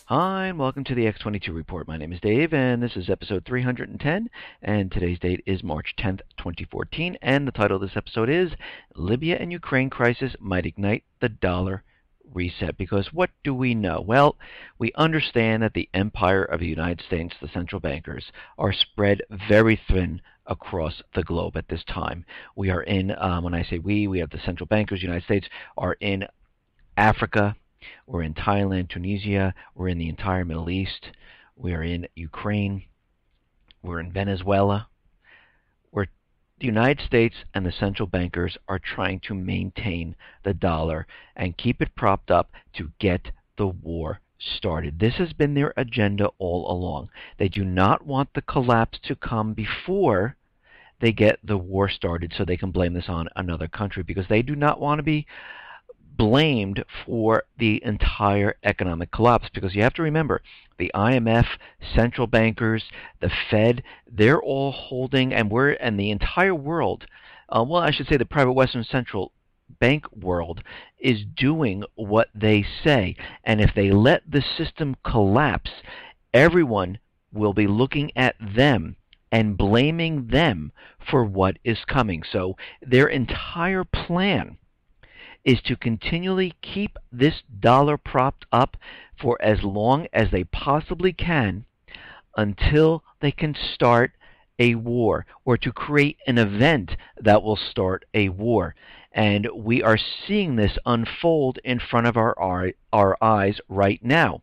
Hi, and welcome to the X22 Report. My name is Dave, and this is episode 310, and today's date is March 10th, 2014, and the title of this episode is Libya and Ukraine Crisis Might Ignite the Dollar Reset. Because what do we know? Well, we understand that the empire of the United States, the central bankers, are spread very thin across the globe at this time. We are in, when I say we have the central bankers, United States, are in Africa. We're in Thailand, Tunisia. We're in the entire Middle East. We're in Ukraine. We're in Venezuela. The United States and the central bankers are trying to maintain the dollar and keep it propped up to get the war started. This has been their agenda all along. They do not want the collapse to come before they get the war started so they can blame this on another country, because they do not want to be blamed for the entire economic collapse. Because you have to remember, the IMF, central bankers, the Fed, they're all holding, and the entire world, well, I should say the private Western central bank world is doing what they say. And if they let the system collapse, everyone will be looking at them and blaming them for what is coming. So their entire plan is to continually keep this dollar propped up for as long as they possibly can until they can start a war, or to create an event that will start a war. And we are seeing this unfold in front of our eyes right now.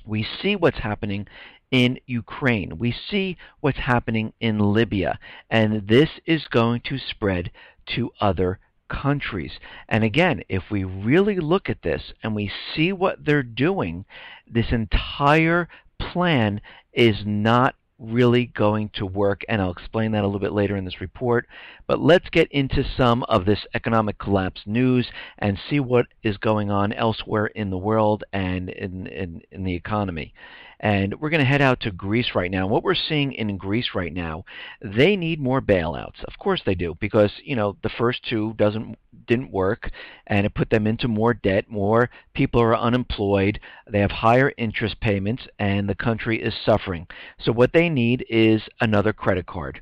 We see what's happening in Ukraine. We see what's happening in Libya. And this is going to spread to other countries. And again, if we really look at this and we see what they're doing, this entire plan is not really going to work, and I'll explain that a little bit later in this report. But let's get into some of this economic collapse news and see what is going on elsewhere in the world and in the economy. And we're going to head out to Greece right now. What we're seeing in Greece right now, they need more bailouts. Of course they do, because the first two didn't work, and it put them into more debt. More people are unemployed. They have higher interest payments, and the country is suffering. So what they need is another credit card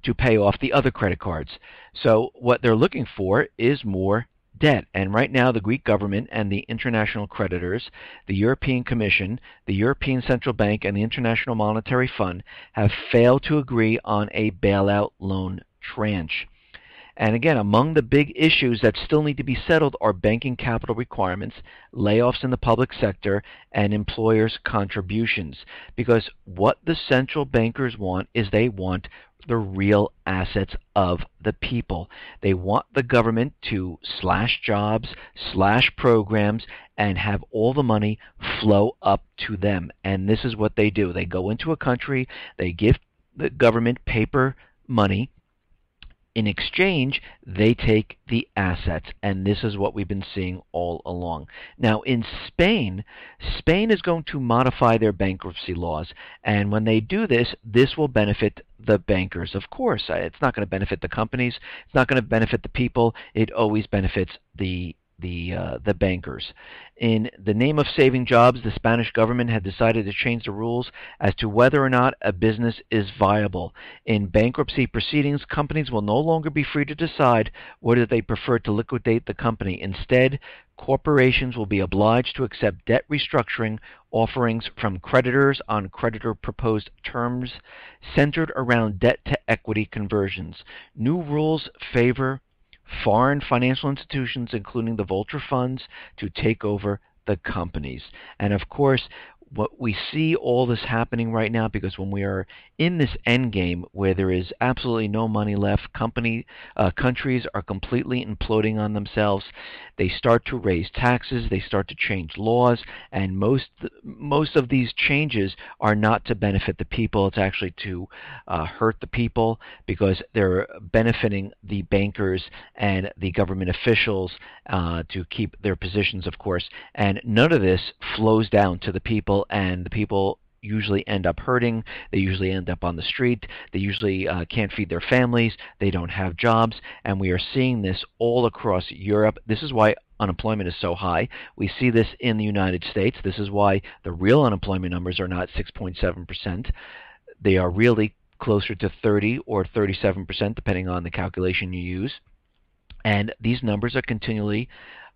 to pay off the other credit cards. So what they're looking for is more debt. And right now the Greek government and the international creditors, the European Commission, the European Central Bank, and the International Monetary Fund have failed to agree on a bailout loan tranche. And again, among the big issues that still need to be settled are banking capital requirements, layoffs in the public sector, and employers' contributions. Because what the central bankers want is they want the real assets of the people. They want the government to slash jobs, slash programs, and have all the money flow up to them. And this is what they do. They go into a country, they give the government paper money. In exchange, they take the assets, and this is what we've been seeing all along. Now, in Spain is going to modify their bankruptcy laws, and when they do this, this will benefit the bankers. Of course, it's not going to benefit the companies. It's not going to benefit the people. It always benefits the bankers. In the name of saving jobs, the Spanish government had decided to change the rules as to whether or not a business is viable. In bankruptcy proceedings, companies will no longer be free to decide whether they prefer to liquidate the company. Instead, corporations will be obliged to accept debt restructuring offerings from creditors on creditor-proposed terms centered around debt-to-equity conversions. New rules favor foreign financial institutions, including the vulture funds, to take over the companies. And of course, what we see all this happening right now, because when we are in this end game where there is absolutely no money left, countries are completely imploding on themselves. They start to raise taxes, they start to change laws, and most of these changes are not to benefit the people. It's actually to hurt the people, because they're benefiting the bankers and the government officials to keep their positions, of course. And none of this flows down to the people, and the people usually end up hurting. They usually end up on the street. They usually can't feed their families. They don't have jobs. And we are seeing this all across Europe. This is why unemployment is so high. We see this in the United States. This is why the real unemployment numbers are not 6.7%. They are really closer to 30 or 37%, depending on the calculation you use. And these numbers are continually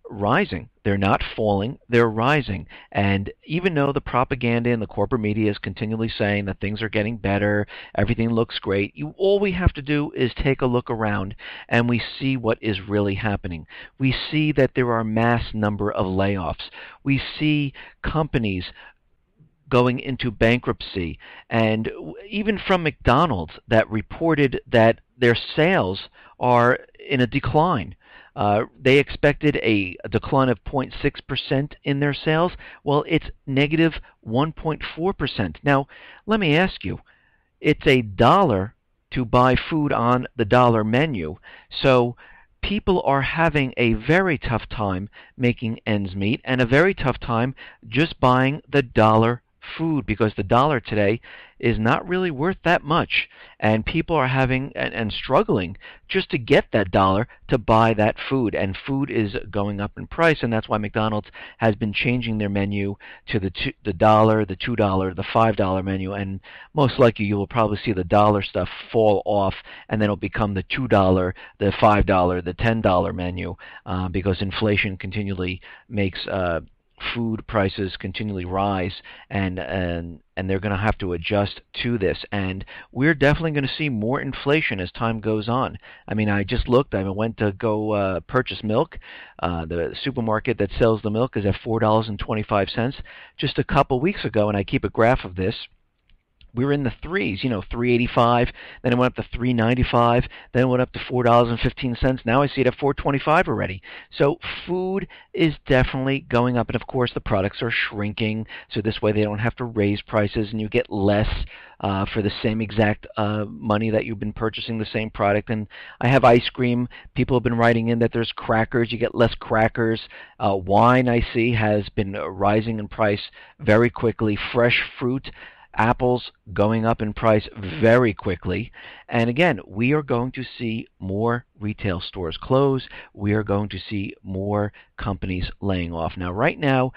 rising. They're not falling, they're rising. And even though the propaganda and the corporate media is continually saying that things are getting better, everything looks great, all we have to do is take a look around and we see what is really happening. We see that there are mass number of layoffs. We see companies going into bankruptcy, and even from McDonald's that reported that their sales are in a decline. They expected a decline of 0.6% in their sales. Well, it's negative 1.4%. Now, let me ask you, it's $1 to buy food on the dollar menu, so people are having a very tough time making ends meet and a very tough time just buying the dollar food, because the dollar today is not really worth that much, and people are having and struggling just to get that dollar to buy that food, and food is going up in price, and that's why McDonald's has been changing their menu to the $1, the $2, the $5 menu, and most likely you will probably see the dollar stuff fall off, and then it'll become the $2, the $5, the $10 menu, because inflation continually makes food prices continually rise, and they're going to have to adjust to this, and we're definitely going to see more inflation as time goes on. I mean, I just looked, I went to go purchase milk. The supermarket that sells the milk is at $4.25 just a couple weeks ago, and I keep a graph of this. We were in the threes, $3.85, then it went up to $3.95, then it went up to $4.15. Now I see it at $4.25 already. So food is definitely going up, and of course the products are shrinking, so this way they don't have to raise prices, and you get less for the same exact money that you've been purchasing the same product. And I have ice cream. People have been writing in that there's crackers. You get less crackers. Wine, I see, has been rising in price very quickly. Fresh fruit, apples going up in price very quickly. And again, we are going to see more retail stores close. We are going to see more companies laying off. Now, right now,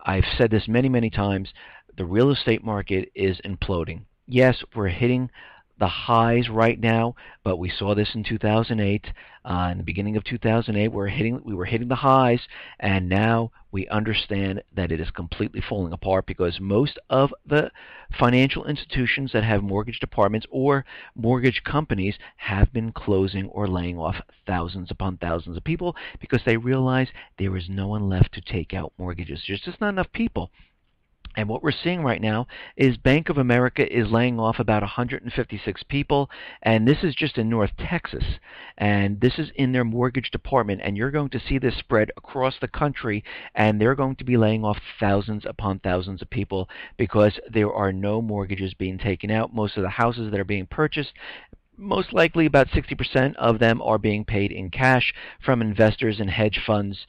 I've said this many, many times, the real estate market is imploding. Yes, we're hitting the highs right now, but we saw this in 2008. In the beginning of 2008, we were hitting the highs, and now we understand that it is completely falling apart, because most of the financial institutions that have mortgage departments or mortgage companies have been closing or laying off thousands upon thousands of people, because they realize there is no one left to take out mortgages. There's just not enough people. And what we're seeing right now is Bank of America is laying off about 156 people, and this is just in North Texas, and this is in their mortgage department, and you're going to see this spread across the country, and they're going to be laying off thousands upon thousands of people because there are no mortgages being taken out. Most of the houses that are being purchased, most likely about 60% of them are being paid in cash from investors and hedge funds,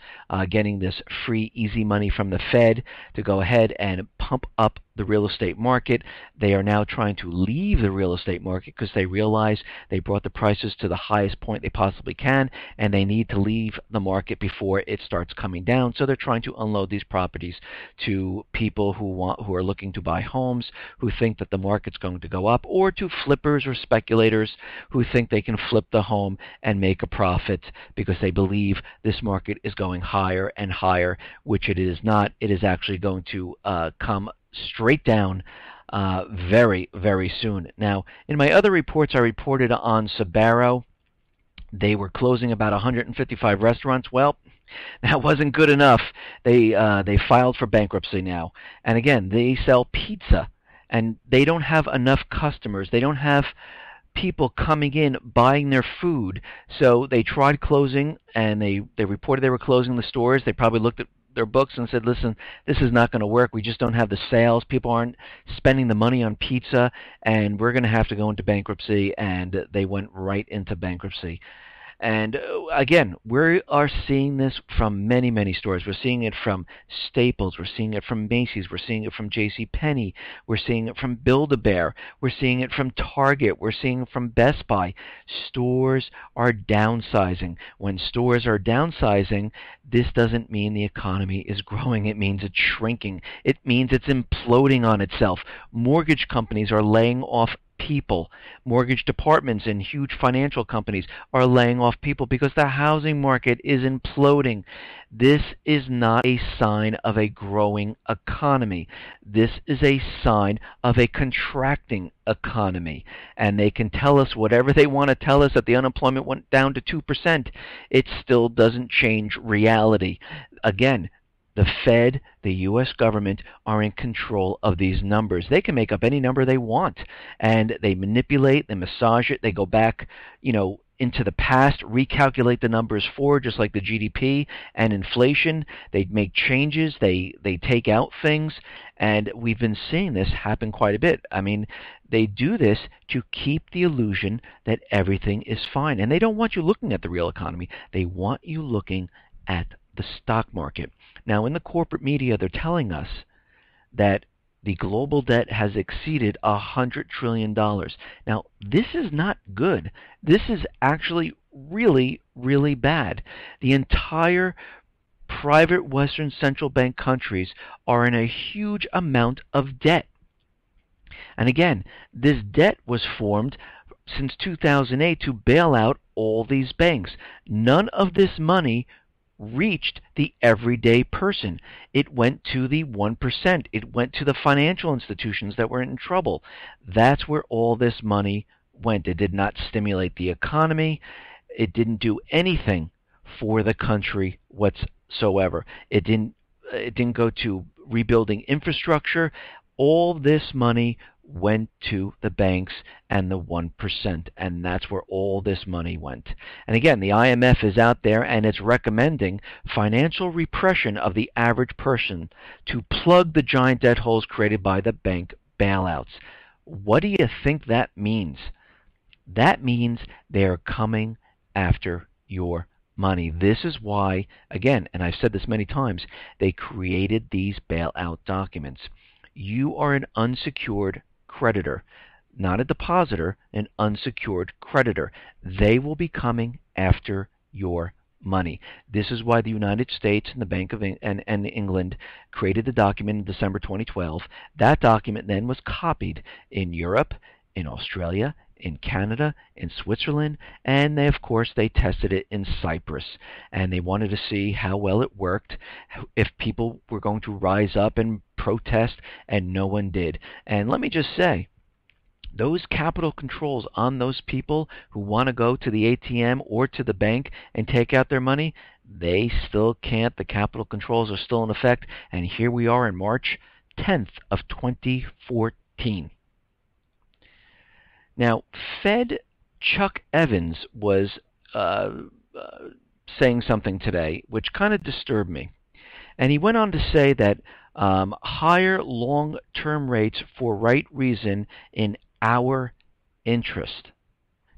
getting this free, easy money from the Fed to go ahead and pump up the real estate market. They are now trying to leave the real estate market because they realize they brought the prices to the highest point they possibly can, and they need to leave the market before it starts coming down. So they're trying to unload these properties to people who are looking to buy homes, who think that the market's going to go up, or to flippers or speculators who think they can flip the home and make a profit because they believe this market is going higher and higher, which it is not. It is actually going to come straight down very, very soon. Now, in my other reports, I reported on Sbarro. They were closing about 155 restaurants. Well, that wasn't good enough. They filed for bankruptcy now. And again, they sell pizza, and they don't have enough customers. They don't have people coming in buying their food. So they tried closing, and they reported they were closing the stores. They probably looked at their books and said, listen, this is not going to work. We just don't have the sales. People aren't spending the money on pizza, and we're going to have to go into bankruptcy. And they went right into bankruptcy. And again, we are seeing this from many, many stores. We're seeing it from Staples. We're seeing it from Macy's. We're seeing it from J.C. Penney. We're seeing it from Build-A-Bear. We're seeing it from Target. We're seeing it from Best Buy. Stores are downsizing. When stores are downsizing, this doesn't mean the economy is growing. It means it's shrinking. It means it's imploding on itself. Mortgage companies are laying off people. Mortgage departments and huge financial companies are laying off people because the housing market is imploding. This is not a sign of a growing economy. This is a sign of a contracting economy. And they can tell us whatever they want to tell us, that the unemployment went down to 2%. It still doesn't change reality. Again, the Fed, the U.S. government, are in control of these numbers. They can make up any number they want, and they manipulate, they massage it, they go back, into the past, recalculate the numbers forward, just like the GDP and inflation. They make changes, they take out things, and we've been seeing this happen quite a bit. I mean, they do this to keep the illusion that everything is fine, and they don't want you looking at the real economy. They want you looking at the stock market. Now, in the corporate media, they're telling us that the global debt has exceeded $100 trillion. Now, this is not good. This is actually really, really bad. The entire private Western central bank countries are in a huge amount of debt. And again, this debt was formed since 2008 to bail out all these banks. None of this money reached the everyday person. It went to the 1%. It went to the financial institutions that were in trouble. That's where all this money went. It did not stimulate the economy. It didn't do anything for the country whatsoever. It didn't go to rebuilding infrastructure. All this money went to the banks and the 1%, and that's where all this money went. And again, the IMF is out there, and it's recommending financial repression of the average person to plug the giant debt holes created by the bank bailouts. What do you think that means? That means they're coming after your money. This is why, again, and I've said this many times, they created these bailout documents. You are an unsecured creditor, not a depositor, an unsecured creditor. They will be coming after your money. This is why the United States and the Bank of England created the document in December 2012. That document then was copied in Europe, in Australia, in Canada, in Switzerland, and they, of course, they tested it in Cyprus. And they wanted to see how well it worked, if people were going to rise up and protest, and no one did. And let me just say, those capital controls on those people who want to go to the ATM or to the bank and take out their money, they still can't. The capital controls are still in effect, and here we are in March 10th of 2014. Now, Fed Chuck Evans was saying something today which kind of disturbed me. And he went on to say that higher long-term rates for right reason in our interest.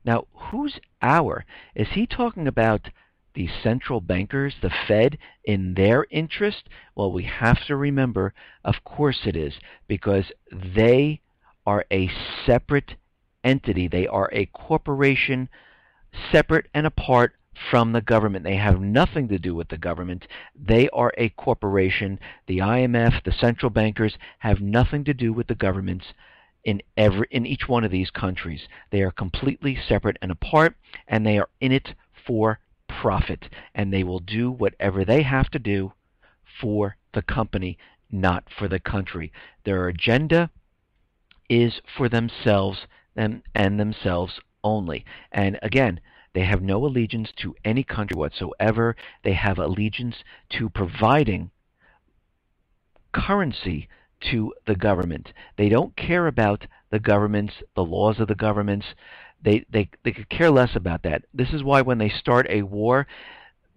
Now, who's our? Is he talking about the central bankers, the Fed, in their interest? Well, we have to remember, of course it is, because they are a separate entity. They are a corporation separate and apart from the government. They have nothing to do with the government. They are a corporation. The IMF, the central bankers, have nothing to do with the governments in each one of these countries. They are completely separate and apart, and they are in it for profit. And they will do whatever they have to do for the company, not for the country. Their agenda is for themselves and themselves only. And again, they have no allegiance to any country whatsoever. They have allegiance to providing currency to the government. They don't care about the governments, the laws of the governments. They could care less about that. This is why when they start a war,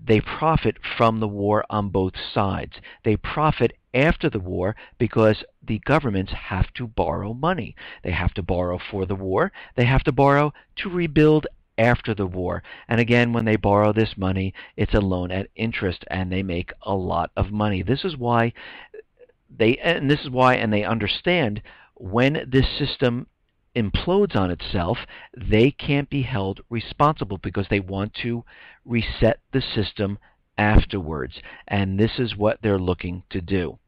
they profit from the war on both sides. They profit after the war because the governments have to borrow money. They have to borrow for the war. They have to borrow to rebuild after the war. And again, when they borrow this money, it's a loan at interest, and they make a lot of money. This is why and they understand when this system implodes on itself, they can't be held responsible because they want to reset the system afterwards. And this is what they're looking to do.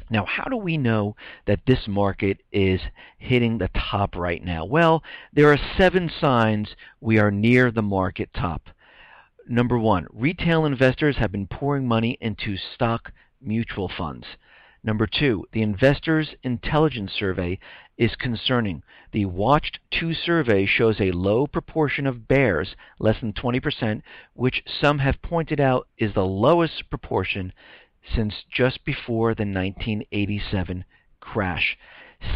Now, how do we know that this market is hitting the top right now? Well, there are 7 signs we are near the market top. Number 1, retail investors have been pouring money into stock mutual funds. Number 2, the Investors Intelligence Survey is concerning. The Watched 2 survey shows a low proportion of bears, less than 20%, which some have pointed out is the lowest proportion since just before the 1987 crash.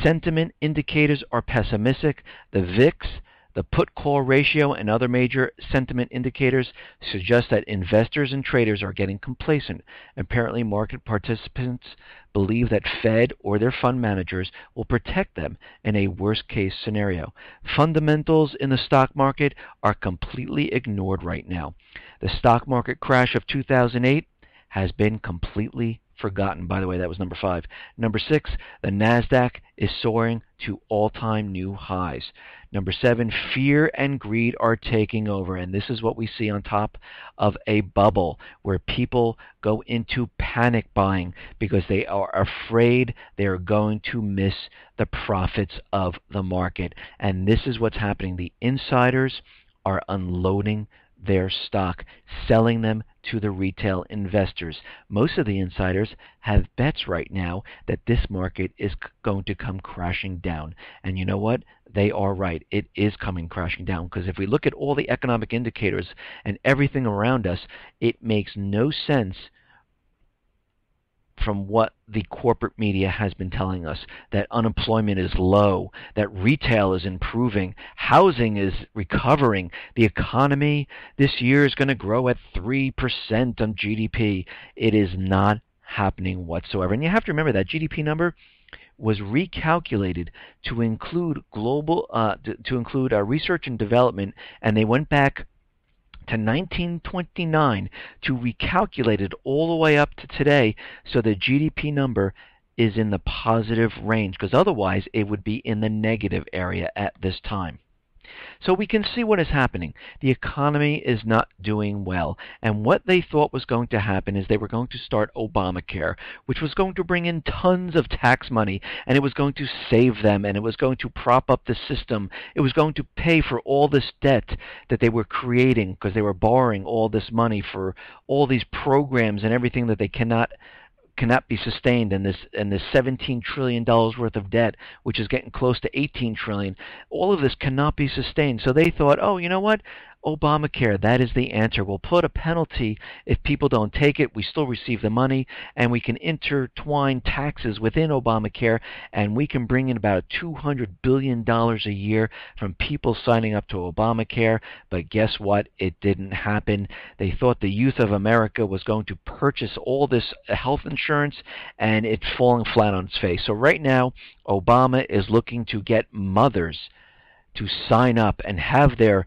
Sentiment indicators are pessimistic. The VIX, the put-call ratio, and other major sentiment indicators suggest that investors and traders are getting complacent. Apparently, market participants believe that Fed or their fund managers will protect them in a worst-case scenario. Fundamentals in the stock market are completely ignored right now. The stock market crash of 2008 has been completely forgotten. By the way, that was number 5. Number 6, the NASDAQ is soaring to all-time new highs. Number 7, fear and greed are taking over, and this is what we see on top of a bubble where people go into panic buying because they are afraid they are going to miss the profits of the market. And this is what's happening. The insiders are unloading their stock, selling them to the retail investors. Most of the insiders have bets right now that this market is going to come crashing down. And you know what? They are right. It is coming crashing down, because if we look at all the economic indicators and everything around us, it makes no sense from what the corporate media has been telling us, that unemployment is low, that retail is improving, housing is recovering, the economy this year is going to grow at 3% on GDP. It is not happening whatsoever. And you have to remember that GDP number was recalculated to include research and development, and they went back to 1929 to recalculate it all the way up to today, so the GDP number is in the positive range, because otherwise it would be in the negative area at this time. So we can see what is happening. The economy is not doing well, and what they thought was going to happen is they were going to start Obamacare, which was going to bring in tons of tax money, and it was going to save them, and it was going to prop up the system. It was going to pay for all this debt that they were creating, because they were borrowing all this money for all these programs and everything that they cannot be sustained in this $17 trillion worth of debt, which is getting close to $18 trillion. All of this cannot be sustained. So they thought, oh, you know what? Obamacare, that is the answer. We'll put a penalty if people don't take it. We still receive the money, and we can intertwine taxes within Obamacare, and we can bring in about $200 billion a year from people signing up to Obamacare. But guess what? It didn't happen. They thought the youth of America was going to purchase all this health insurance, and it's falling flat on its face. So right now, Obama is looking to get mothers to sign up and have their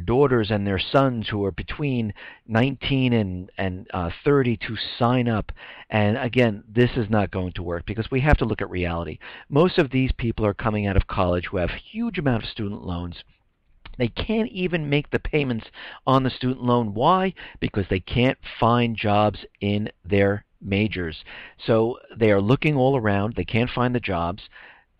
daughters and their sons who are between 19 and 30 to sign up. And again, this is not going to work, because we have to look at reality. Most of these people are coming out of college who have huge amount of student loans. They can't even make the payments on the student loan. Why? Because they can't find jobs in their majors. So they are looking all around. They can't find the jobs.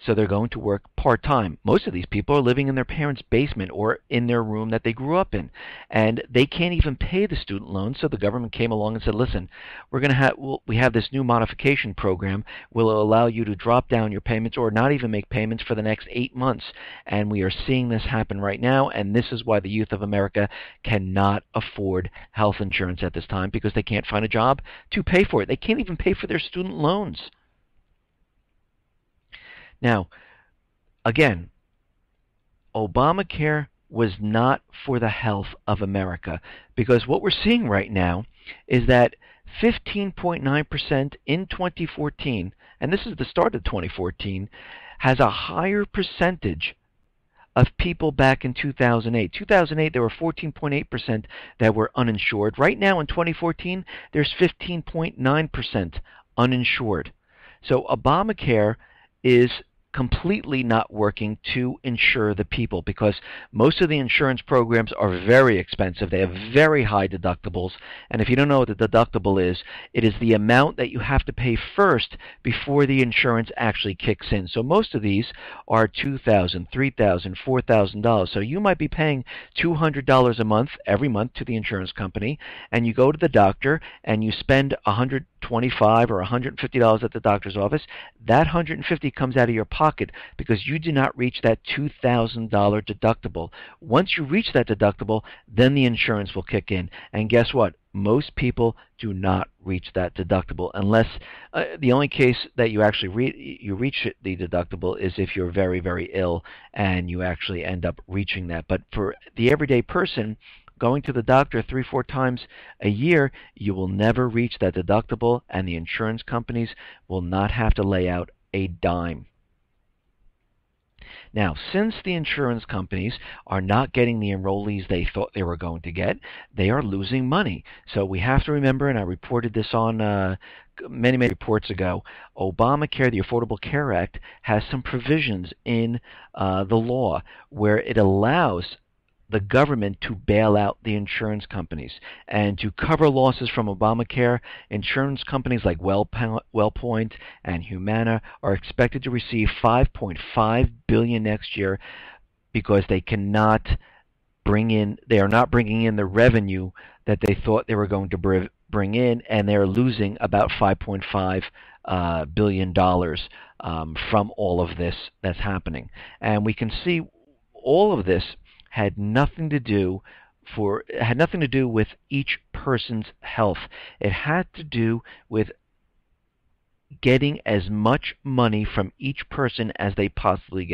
So they're going to work part-time. Most of these people are living in their parents' basement or in their room that they grew up in, and they can't even pay the student loan. So the government came along and said, listen, we have this new modification program. We'll allow you to drop down your payments or not even make payments for the next 8 months. And we are seeing this happen right now, and this is why the youth of America cannot afford health insurance at this time, because they can't find a job to pay for it. They can't even pay for their student loans. Now, again, Obamacare was not for the health of America, because what we're seeing right now is that 15.9% in 2014, and this is the start of 2014, has a higher percentage of people back in 2008. 2008, there were 14.8% that were uninsured. Right now in 2014, there's 15.9% uninsured. So Obamacare is completely not working to insure the people, because most of the insurance programs are very expensive. They have very high deductibles, and if you don't know what the deductible is, it is the amount that you have to pay first before the insurance actually kicks in. So most of these are $2,000, $3,000, $4,000. So you might be paying $200 a month every month to the insurance company, and you go to the doctor and you spend $125 or $150 at the doctor's office. That $150 comes out of your pocket because you do not reach that $2,000 deductible. Once you reach that deductible, then the insurance will kick in. And guess what? Most people do not reach that deductible, unless the only case that you actually reach the deductible is if you're very, very ill and you actually end up reaching that. But for the everyday person, going to the doctor 3-4 times a year, you will never reach that deductible, and the insurance companies will not have to lay out a dime. Now, since the insurance companies are not getting the enrollees they thought they were going to get, they are losing money. So we have to remember, and I reported this on many reports ago, Obamacare, the Affordable Care Act, has some provisions in the law where it allows the government to bail out the insurance companies. And to cover losses from Obamacare, insurance companies like WellPoint and Humana are expected to receive $5.5 billion next year because they are not bringing in the revenue that they thought they were going to bring in, and they're losing about $5.5 billion from all of this that's happening. And we can see all of this had nothing to do with each person's health. It had to do with getting as much money from each person as they possibly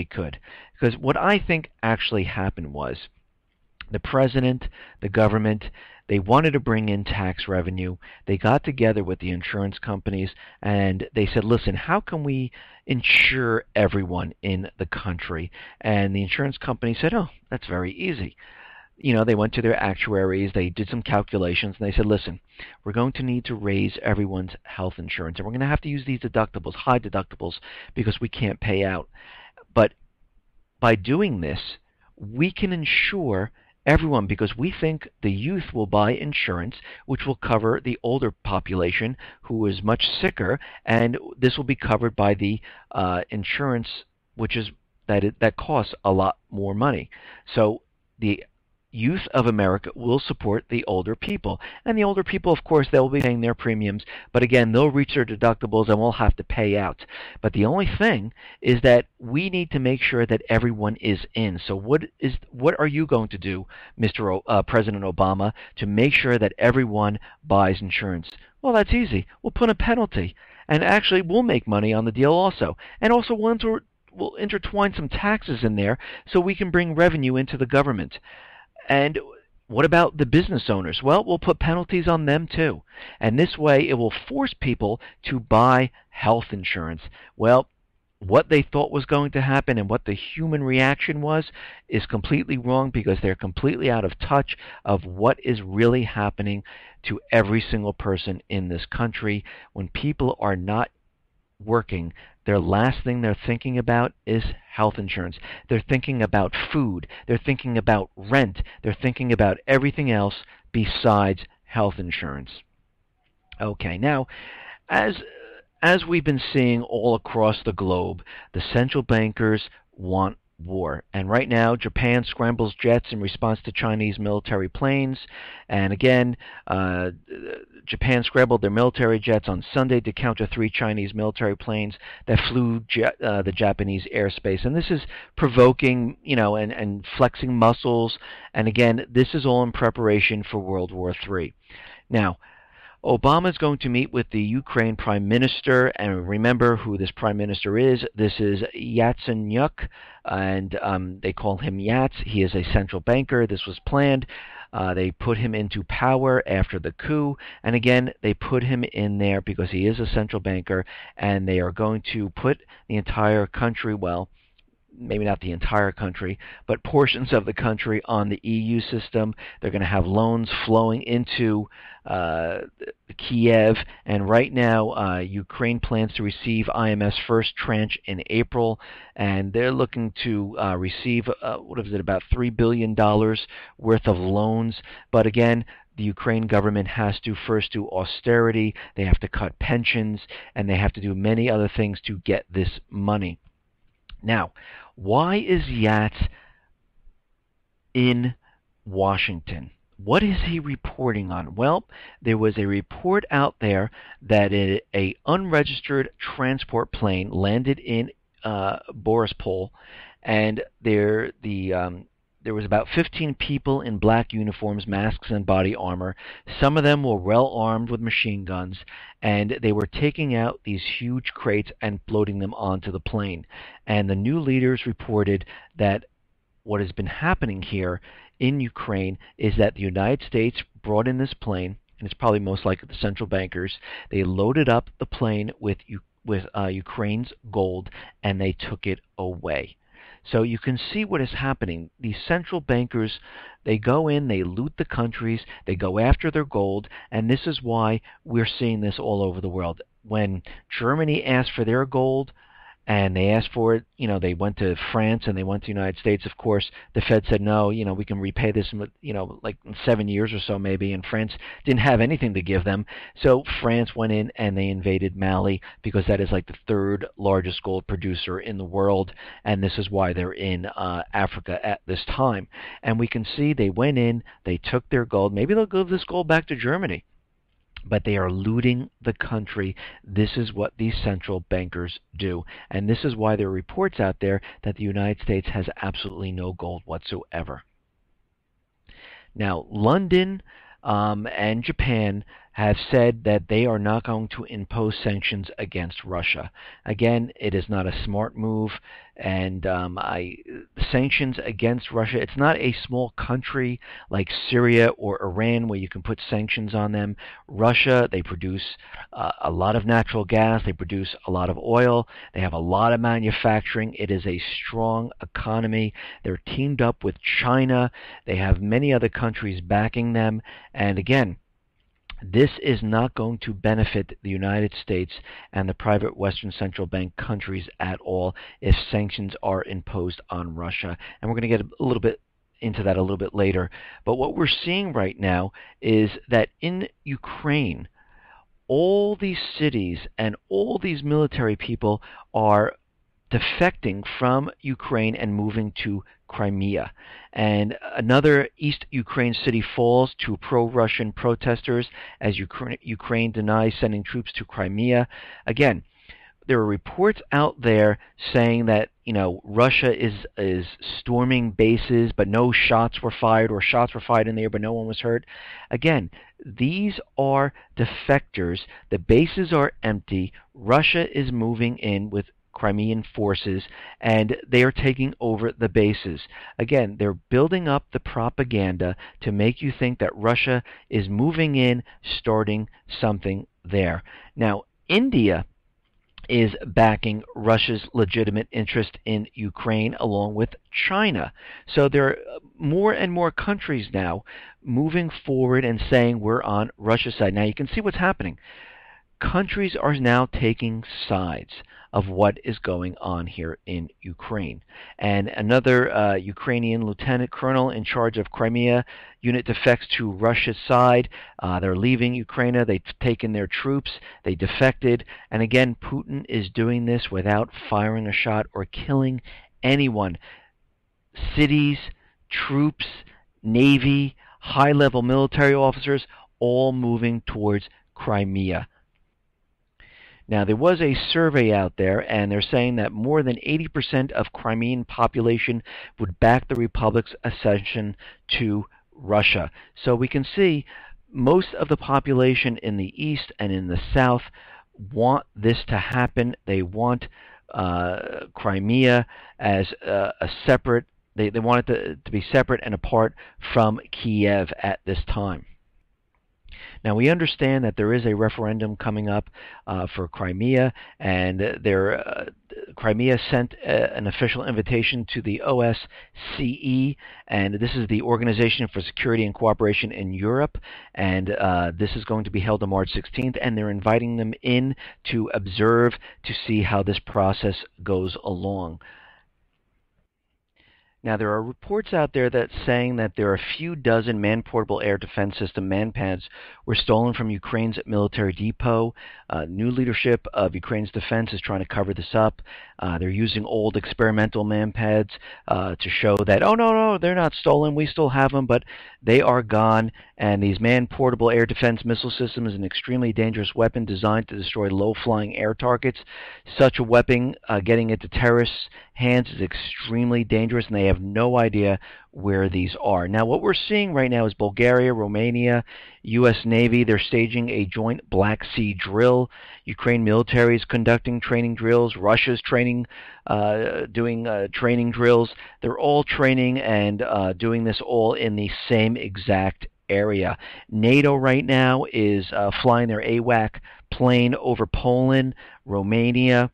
could. Because what I think actually happened was the president, the government, they wanted to bring in tax revenue. They got together with the insurance companies and they said, listen, how can we insure everyone in the country? And the insurance company said, oh, that's very easy. They went to their actuaries, they did some calculations, and they said, listen, we're going to need to raise everyone's health insurance, and we're going to have to use these deductibles, high deductibles, because we can't pay out. But by doing this, we can insure everyone, because we think the youth will buy insurance, which will cover the older population who is much sicker, and this will be covered by the insurance, which is that costs a lot more money. So the youth of America will support the older people. And the older people, of course, they'll be paying their premiums, but again, they'll reach their deductibles and we'll have to pay out. But the only thing is that we need to make sure that everyone is in. So what are you going to do, Mr. President Obama, to make sure that everyone buys insurance? Well, that's easy. We'll put a penalty. And actually, we'll make money on the deal also. And also, we'll intertwine some taxes in there so we can bring revenue into the government. And what about the business owners? Well, we'll put penalties on them too. And this way it will force people to buy health insurance. Well, what they thought was going to happen and what the human reaction was is completely wrong, because they're completely out of touch of what is really happening to every single person in this country. When people are not working, their last thing they're thinking about is health insurance. They're thinking about food. They're thinking about rent. They're thinking about everything else besides health insurance. Okay, now, as we've been seeing all across the globe, the central bankers want war. And right now, Japan scrambles jets in response to Chinese military planes. And again, Japan scrambled their military jets on Sunday to counter 3 Chinese military planes that flew the Japanese airspace. And this is provoking, and flexing muscles. And again, this is all in preparation for World War III. Now, Obama is going to meet with the Ukraine Prime Minister, and remember who this Prime Minister is. This is Yatsenyuk, and they call him Yats. He is a central banker. This was planned. They put him into power after the coup, and again, they put him in there because he is a central banker, and they are going to put the entire country, well, maybe not the entire country, but portions of the country on the EU system. They're going to have loans flowing into Kiev, and right now Ukraine plans to receive IMF's first tranche in April, and they're looking to receive, about $3 billion worth of loans. But again, the Ukraine government has to first do austerity, they have to cut pensions, and they have to do many other things to get this money. Now, why is Yats in Washington? What is he reporting on? Well, there was a report out there that an unregistered transport plane landed in Borispol, and there was about 15 people in black uniforms, masks, and body armor. Some of them were well armed with machine guns, and they were taking out these huge crates and floating them onto the plane. And the new leaders reported that what has been happening here in Ukraine is that the United States brought in this plane, and it's probably most likely the central bankers. They loaded up the plane with Ukraine's gold, and they took it away. So you can see what is happening. These central bankers, they go in, they loot the countries, they go after their gold, and this is why we're seeing this all over the world. When Germany asked for their gold, and they asked for it, they went to France and they went to the United States. Of course, the Fed said, no, we can repay this in, like in 7 years or so maybe, and France didn't have anything to give them. So France went in and they invaded Mali, because that is like the third largest gold producer in the world, and this is why they're in Africa at this time. And we can see they went in, they took their gold. Maybe they'll give this gold back to Germany, but they are looting the country. This is what these central bankers do. And this is why there are reports out there that the United States has absolutely no gold whatsoever. Now, London and Japan have said that they are not going to impose sanctions against Russia. Again, it is not a smart move, and sanctions against Russia, it's not a small country like Syria or Iran where you can put sanctions on them. Russia, they produce a lot of natural gas, they produce a lot of oil, they have a lot of manufacturing. It is a strong economy. They're teamed up with China. They have many other countries backing them, and again, this is not going to benefit the United States and the private Western central bank countries at all if sanctions are imposed on Russia. And we're going to get a little bit into that a little bit later. But what we're seeing right now is that in Ukraine, all these cities and all these military people are defecting from Ukraine and moving to Crimea. And another East Ukraine city falls to pro-Russian protesters as Ukraine denies sending troops to Crimea. Again, there are reports out there saying that Russia is storming bases, but no shots were fired, or shots were fired in the air, but no one was hurt. Again, these are defectors. The bases are empty. Russia is moving in with Crimean forces, and they are taking over the bases. Again, they're building up the propaganda to make you think that Russia is moving in, starting something there. Now, India is backing Russia's legitimate interest in Ukraine along with China. So there are more and more countries now moving forward and saying we're on Russia's side. Now you can see what's happening. Countries are now taking sides of what is going on here in Ukraine. And another Ukrainian lieutenant colonel in charge of Crimea unit defects to Russia's side. They're leaving Ukraine. They've taken their troops. They defected. And again, Putin is doing this without firing a shot or killing anyone. Cities, troops, navy, high-level military officers, all moving towards Crimea. Now, there was a survey out there, and they're saying that more than 80% of Crimean population would back the Republic's accession to Russia. So we can see most of the population in the east and in the south want this to happen. They want Crimea as a separate, they want it to be separate and apart from Kiev at this time. Now, we understand that there is a referendum coming up for Crimea, and Crimea sent an official invitation to the OSCE, and this is the Organization for Security and Cooperation in Europe, and this is going to be held on March 16th, and they're inviting them in to observe to see how this process goes along. Now, there are reports out there that saying that there are a few dozen man-portable air defense system manpads were stolen from Ukraine's military depot. New leadership of Ukraine's defense is trying to cover this up. They're using old experimental manpads to show that, oh, no, they're not stolen. We still have them, but they are gone. And these man-portable air defense missile system is an extremely dangerous weapon designed to destroy low-flying air targets. Such a weapon getting into terrorists' hands is extremely dangerous, and they have no idea where these are. Now, what we're seeing right now is Bulgaria, Romania, U.S. Navy, they're staging a joint Black Sea drill. Ukraine military is conducting training drills. Russia's training, doing training drills. They're all training and doing this all in the same exact area. NATO right now is flying their AWAC plane over Poland, Romania,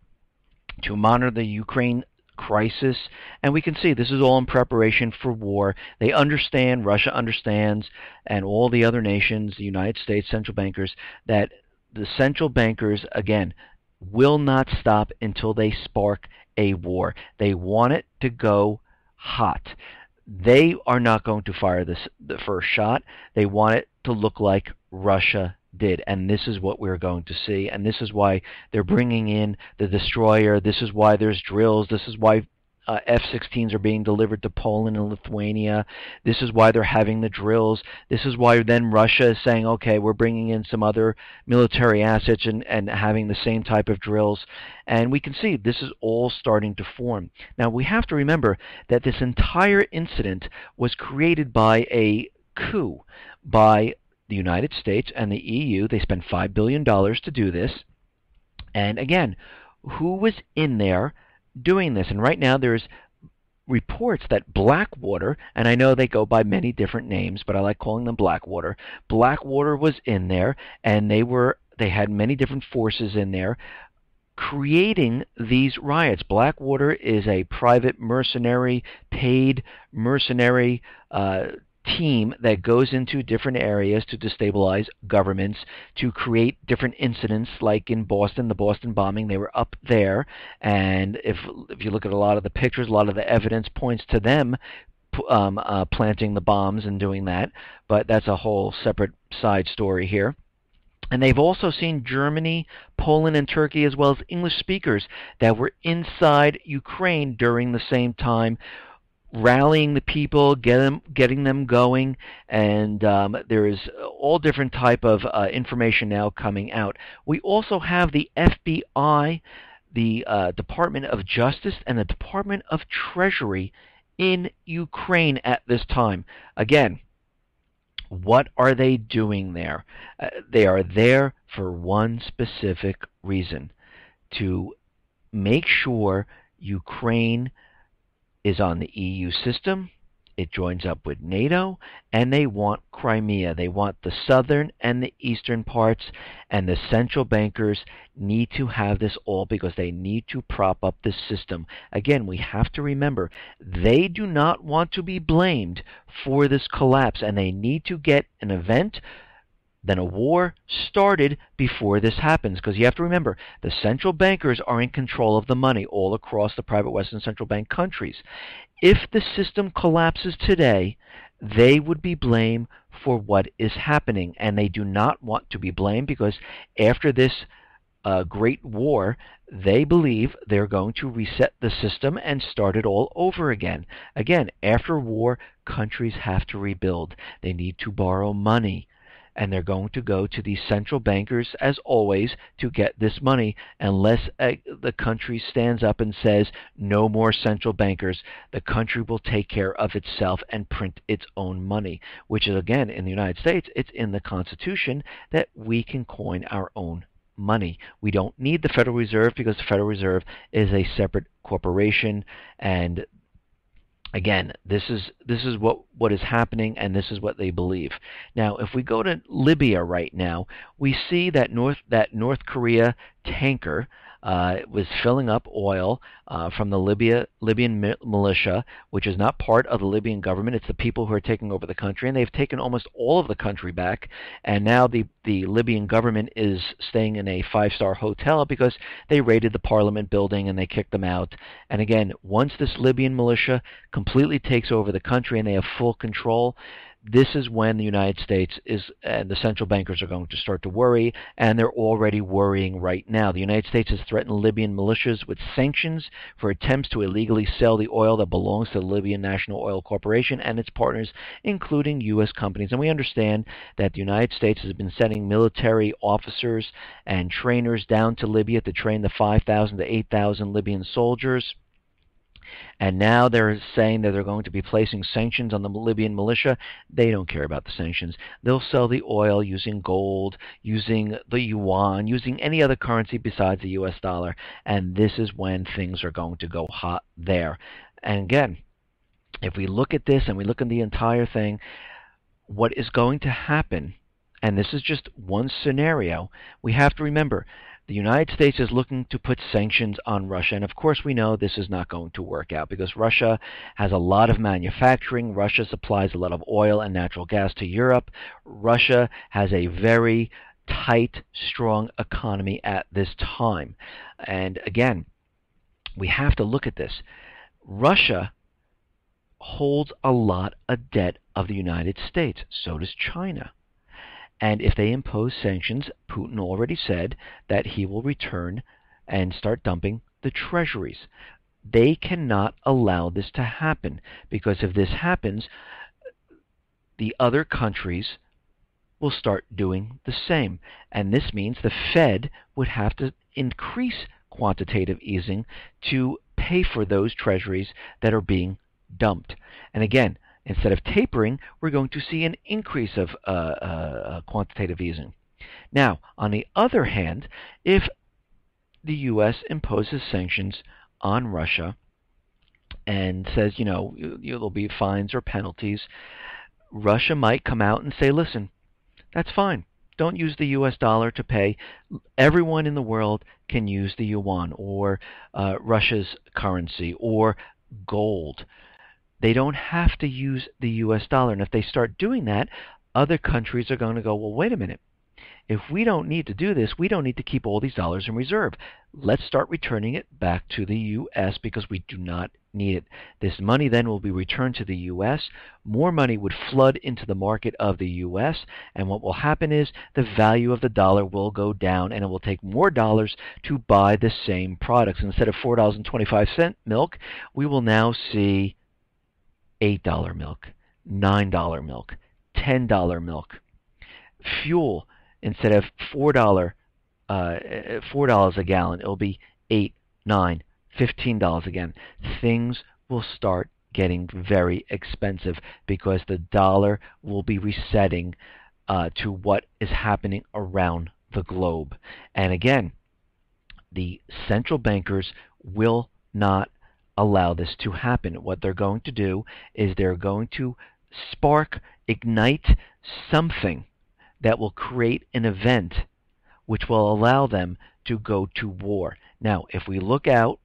to monitor the Ukraine crisis, and we can see this is all in preparation for war. They understand, Russia understands, and all the other nations, the United States central bankers, that the central bankers, again, will not stop until they spark a war. They want it to go hot. They are not going to fire the first shot. They want it to look like Russia did, and this is what we're going to see, and this is why they're bringing in the destroyer. This is why there's drills. This is why F-16s are being delivered to Poland and Lithuania. This is why they're having the drills. This is why then Russia is saying, okay, we're bringing in some other military assets and having the same type of drills. And we can see this is all starting to form. Now, we have to remember that this entire incident was created by a coup by the United States and the EU. They spent $5 billion to do this. And again, who was in there doing this? And right now there's reports that Blackwater, and I know they go by many different names, but I like calling them Blackwater. Blackwater was in there, and they had many different forces in there creating these riots. Blackwater is a private mercenary, paid mercenary team that goes into different areas to destabilize governments, to create different incidents, like in Boston, the Boston bombing. They were up there, and if you look at a lot of the pictures, a lot of the evidence points to them planting the bombs and doing that, but that's a whole separate side story here. And they've also seen Germany, Poland, and Turkey, as well as English speakers that were inside Ukraine during the same time, rallying the people, getting them going, and there is all different type of information now coming out. We also have the FBI, the Department of Justice, and the Department of Treasury in Ukraine at this time. Again, what are they doing there? They are there for one specific reason: to make sure Ukraine is on the EU system, it joins up with NATO, and they want Crimea. They want the southern and the eastern parts, and the central bankers need to have this all because they need to prop up this system. Again, we have to remember, they do not want to be blamed for this collapse, and they need to get an event, then a war started before this happens, because you have to remember, the central bankers are in control of the money all across the private Western central bank countries. If the system collapses today, they would be blamed for what is happening, and they do not want to be blamed because after this great war, they believe they're going to reset the system and start it all over again. Again, after war, countries have to rebuild. They need to borrow money, and they're going to go to these central bankers, as always, to get this money, unless the country stands up and says, no more central bankers. The country will take care of itself and print its own money, which is, again, in the United States, it's in the Constitution that we can coin our own money. We don't need the Federal Reserve because the Federal Reserve is a separate corporation, and Again, this is what is happening, and this is what they believe. Now, if we go to Libya right now, we see that North Korea tanker was filling up oil from the Libyan militia, which is not part of the Libyan government. It's the people who are taking over the country, and they've taken almost all of the country back. And now the Libyan government is staying in a five-star hotel because they raided the parliament building and they kicked them out. And again, once this Libyan militia completely takes over the country and they have full control, this is when the United States and the central bankers are going to start to worry, and they're already worrying right now. The United States has threatened Libyan militias with sanctions for attempts to illegally sell the oil that belongs to the Libyan National Oil Corporation and its partners, including U.S. companies. And we understand that the United States has been sending military officers and trainers down to Libya to train the 5,000 to 8,000 Libyan soldiers. And now they're saying that they're going to be placing sanctions on the Libyan militia. They don't care about the sanctions. They'll sell the oil using gold, using the yuan, using any other currency besides the U.S. dollar. And this is when things are going to go hot there. And again, if we look at this and we look at the entire thing, what is going to happen, and this is just one scenario, we have to remember, the United States is looking to put sanctions on Russia, and of course we know this is not going to work out because Russia has a lot of manufacturing. Russia supplies a lot of oil and natural gas to Europe. Russia has a very tight, strong economy at this time. And again, we have to look at this. Russia holds a lot of debt of the United States. So does China. And if they impose sanctions, Putin already said that he will return and start dumping the treasuries. They cannot allow this to happen, because if this happens, the other countries will start doing the same. And this means the Fed would have to increase quantitative easing to pay for those treasuries that are being dumped. And again, instead of tapering, we're going to see an increase of quantitative easing. Now, on the other hand, if the U.S. imposes sanctions on Russia and says, there'll be fines or penalties, Russia might come out and say, listen, that's fine. Don't use the U.S. dollar to pay. Everyone in the world can use the yuan or Russia's currency or gold. They don't have to use the U.S. dollar. And if they start doing that, other countries are going to go, well, wait a minute. If we don't need to do this, we don't need to keep all these dollars in reserve. Let's start returning it back to the U.S. because we do not need it. This money then will be returned to the U.S. More money would flood into the market of the U.S. And what will happen is the value of the dollar will go down, and it will take more dollars to buy the same products. Instead of $4.25 milk, we will now see $8 milk, $9 milk, $10 milk. Fuel, instead of $4 a gallon, it'll be $8, $9, $15 again. Things will start getting very expensive because the dollar will be resetting to what is happening around the globe. And again, the central bankers will not allow this to happen. What they're going to do is they're going to ignite something that will create an event which will allow them to go to war. Now, if we look out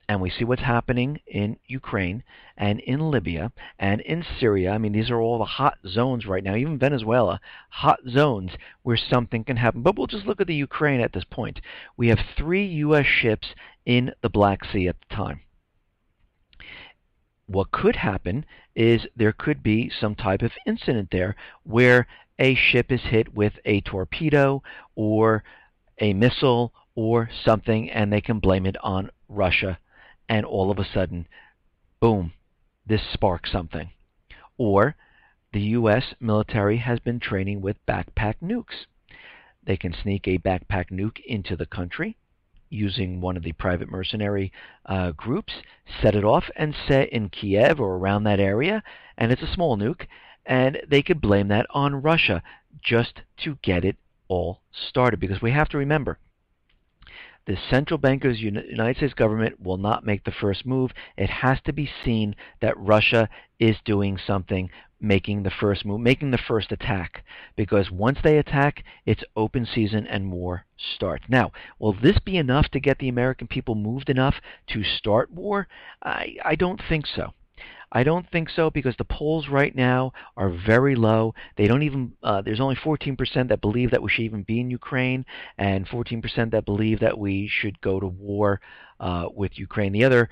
and we see what's happening in Ukraine and in Libya and in Syria, I mean, these are all the hot zones right now, even Venezuela, hot zones where something can happen. But we'll just look at the Ukraine at this point. We have 3 U.S. ships in the Black Sea at the time. What could happen is there could be some type of incident there where a ship is hit with a torpedo or a missile or something, and they can blame it on Russia, and all of a sudden, boom, this sparks something. Or the U.S. military has been training with backpack nukes. They can sneak a backpack nuke into the country using one of the private mercenary groups, set it off and set in Kiev or around that area, and it's a small nuke, and they could blame that on Russia just to get it all started. Because we have to remember, The central bankers, United States government, will not make the first move. It has to be seen that Russia is doing something, making the first move, making the first attack. Because once they attack, it's open season and war starts. Now, will this be enough to get the American people moved enough to start war? I don't think so. I don't think so, because the polls right now are very low. They don't even. There's only 14% that believe that we should even be in Ukraine, and 14% that believe that we should go to war with Ukraine. The other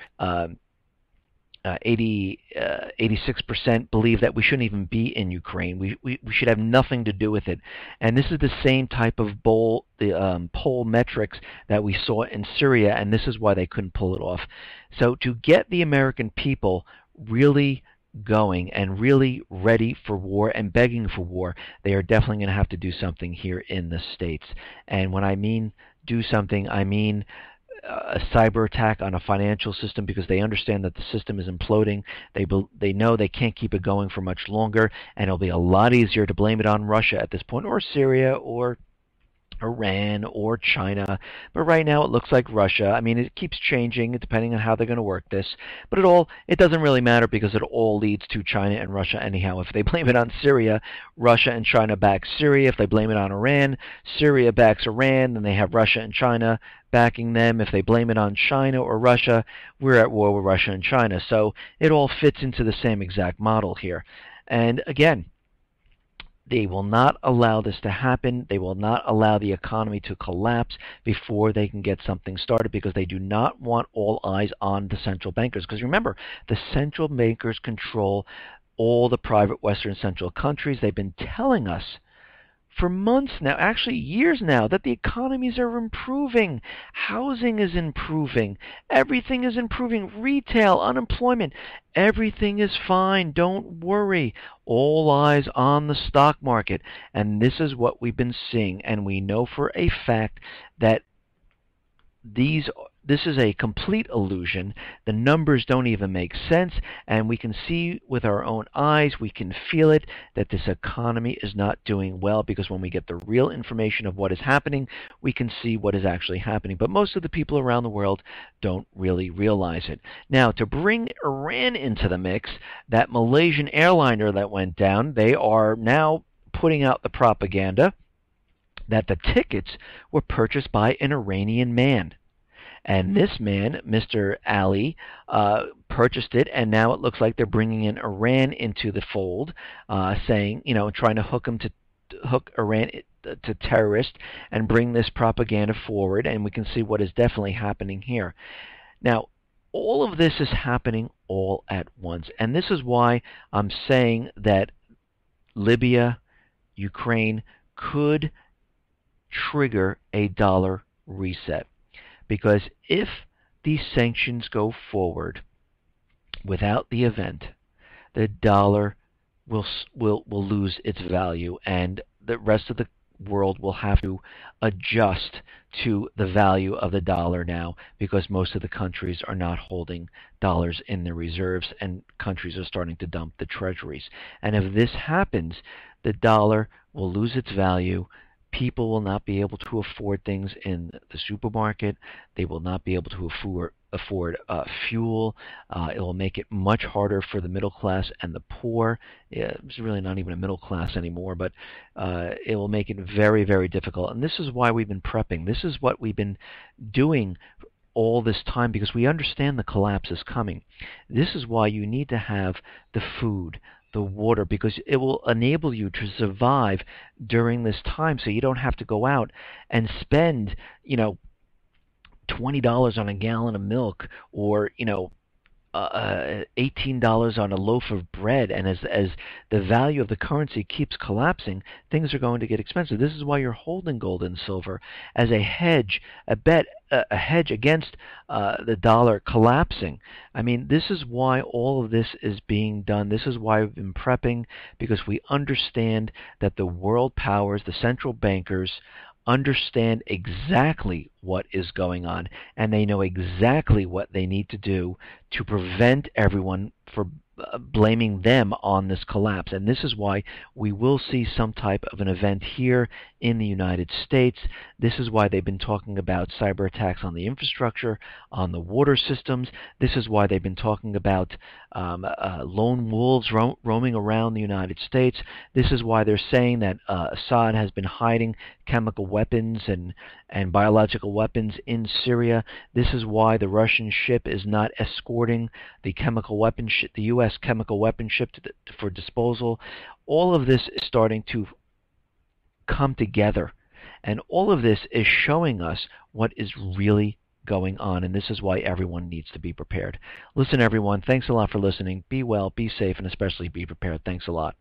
86% believe that we shouldn't even be in Ukraine. We should have nothing to do with it. And this is the same type of poll metrics that we saw in Syria, and this is why they couldn't pull it off. So to get the American people really going and really ready for war and begging for war, they are definitely going to have to do something here in the States. And when I mean do something, I mean a cyber attack on a financial system, because they understand that the system is imploding. They know they can't keep it going for much longer, and it'll be a lot easier to blame it on Russia at this point, or Syria, or Iran, or China. But right now it looks like Russia. I mean, it keeps changing depending on how they're going to work this. But it doesn't really matter, because it all leads to China and Russia anyhow. If they blame it on Syria, Russia and China back Syria. If they blame it on Iran, Syria backs Iran. Then they have Russia and China backing them. If they blame it on China or Russia, we're at war with Russia and China. So it all fits into the same exact model here. And again, they will not allow this to happen. They will not allow the economy to collapse before they can get something started, because they do not want all eyes on the central bankers. Because remember, the central bankers control all the private Western Central countries. They've been telling us for months now, actually years now, that the economies are improving. Housing is improving. Everything is improving. Retail, unemployment, everything is fine. Don't worry. All eyes on the stock market. And this is what we've been seeing. And we know for a fact that this is a complete illusion. The numbers don't even make sense, and we can see with our own eyes, we can feel it, that this economy is not doing well, because when we get the real information of what is happening, we can see what is actually happening. But most of the people around the world don't really realize it. Now, to bring Iran into the mix, that Malaysian airliner that went down, they are now putting out the propaganda that the tickets were purchased by an Iranian man. And this man, Mr. Ali, purchased it, and now it looks like they're bringing in Iran into the fold, saying, trying to hook Iran to terrorists and bring this propaganda forward, and we can see what is definitely happening here. Now, all of this is happening all at once, and this is why I'm saying that Libya, Ukraine could trigger a dollar reset. Because if these sanctions go forward without the event, the dollar will lose its value, and the rest of the world will have to adjust to the value of the dollar now, because most of the countries are not holding dollars in their reserves, and countries are starting to dump the treasuries. And if this happens, the dollar will lose its value. People will not be able to afford things in the supermarket. They will not be able to afford fuel. It will make it much harder for the middle class and the poor. It's really not even a middle class anymore, but it will make it very, very difficult. And this is why we've been prepping. This is what we've been doing all this time, because we understand the collapse is coming. This is why you need to have the food, the water, because it will enable you to survive during this time, so you don't have to go out and spend, $20 on a gallon of milk, or $18 on a loaf of bread. And as the value of the currency keeps collapsing, things are going to get expensive. This is why you're holding gold and silver as a hedge, a hedge against the dollar collapsing. I mean, this is why all of this is being done. This is why we've been prepping, because we understand that the world powers, the central bankers, understand exactly what is going on, and they know exactly what they need to do to prevent everyone from blaming them on this collapse. And this is why we will see some type of an event here in the United States. This is why they've been talking about cyber attacks on the infrastructure, on the water systems. This is why they've been talking about lone wolves roaming around the United States. This is why they're saying that Assad has been hiding chemical weapons and biological weapons in Syria. This is why the Russian ship is not escorting the chemical weapon ship, the U.S. chemical weapon ship for disposal. All of this is starting to come together, and all of this is showing us what is really going on, and this is why everyone needs to be prepared. Listen, everyone, thanks a lot for listening. Be well, be safe, and especially be prepared. Thanks a lot.